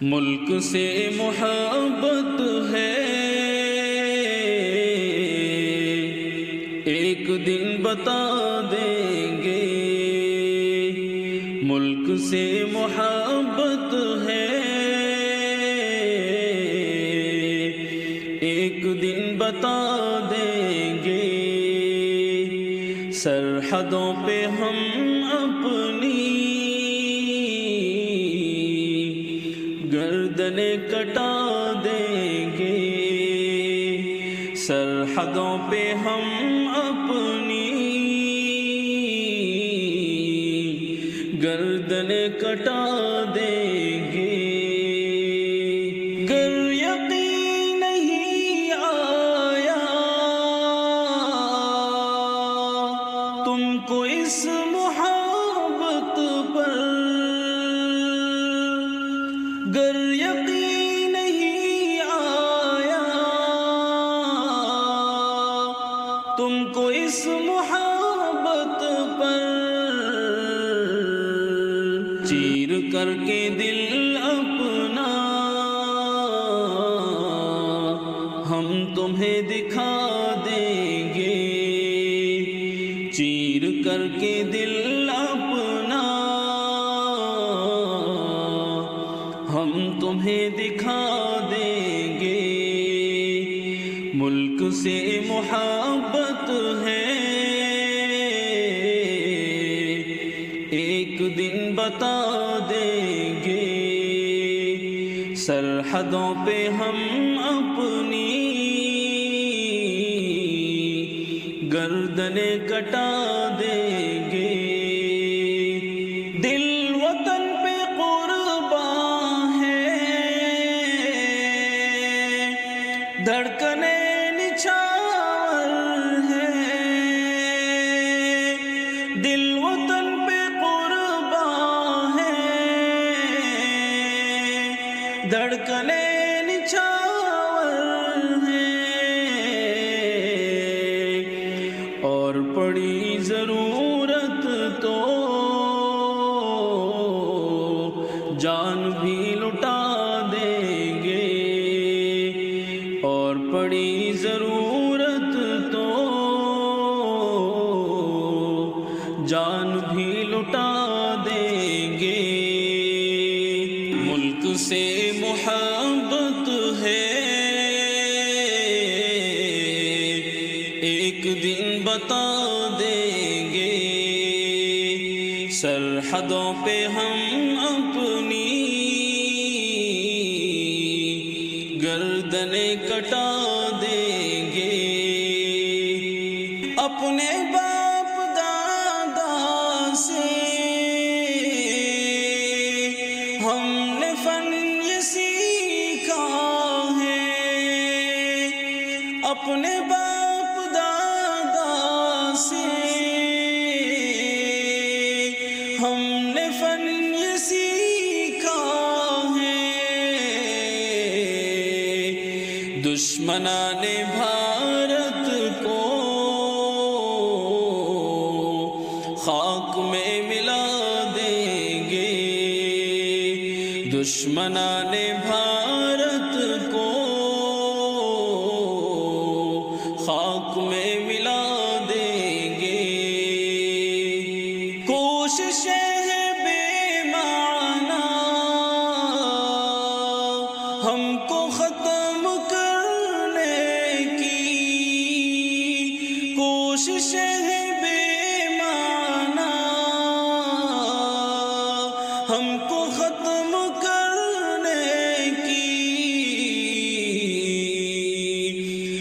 ملک سے محبت ہے، ایک دن بتا دیں گے۔ ملک سے محبت ہے، ایک دن بتا دیں گے۔ سرحدوں پہ ہم اپنی گردنیں کٹا دیں گے، سرحدوں پہ ہم اپنی گردنیں کٹا دیں گے۔ گر یقین نہیں آیا تم کو اس محبت پر، گر یقین نہیں آیا تم کو اس محبت پر، چیر کر کے دل اپنا ہم تمہیں دکھا دیں گے، چیر کر کے دل اپنا ہم تمہیں دکھا دیں گے۔ ملک سے محبت ہے، ایک دن بتا دیں گے۔ سرحدوں پہ ہم اپنی گردنیں کٹا دیں گے۔ دل وطن پہ قربان ہے، دھڑکنیں نچھاور ہے۔ دل وطن پہ قربان ہے، دھڑکنیں نچھاور ہیں، اور پڑی ضرورت تو جان بھی لٹا دیں گے، اور پڑی ضرورت تو جان بھی لٹا دیں گے۔ ملک سے محبت ہے، ایک دن بتا دیں گے۔ سرحدوں پہ ہم اپنی گردنیں کٹا دیں گے۔ اپنے باپ دادا سے ہم نے فن یہ سیکھا ہے، اپنے باپ دادا سے ہم نے فن یہ سیکھا ہے۔ دشمنان بھارت کو خاک میں ملا دیں گے، دشمنان بھارت کو خاک میں ملا دیں گے۔ کوششیں ہیں بے معنی ہم کو ختم کرنے کی، کوششیں ہیں بے معنی ہم کو ختم کرنے کی۔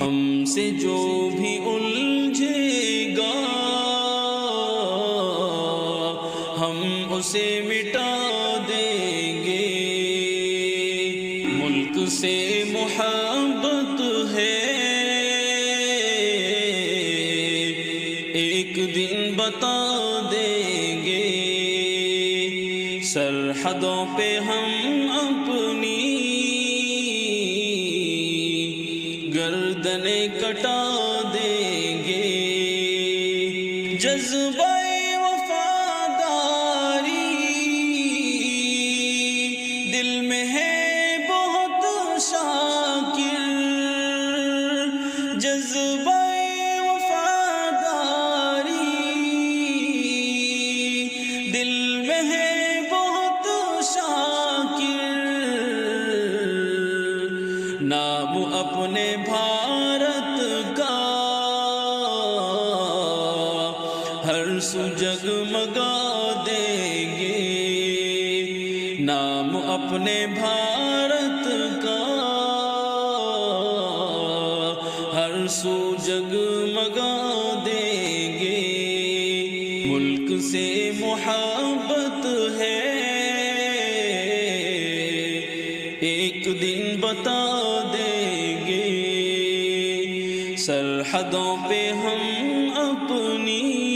ہم سے جو بھی الجھے گا ہم اسے مٹا دیں گے۔ ملک سے محبت ہے، ایک دن بتا دیں گے۔ سرحدوں پہ ہم اپنی گردنیں کٹا دیں گے۔ جذبہ وفاداری دل میں ہے نام اپنے بھارت کا ہر سو جگمگا دیں گے، نام اپنے بھارت کا ہر سو جگمگا دیں گے۔ ملک سے محبت ہے ایک دن بتا دیں گے، سرحدوں پہ ہم اپنی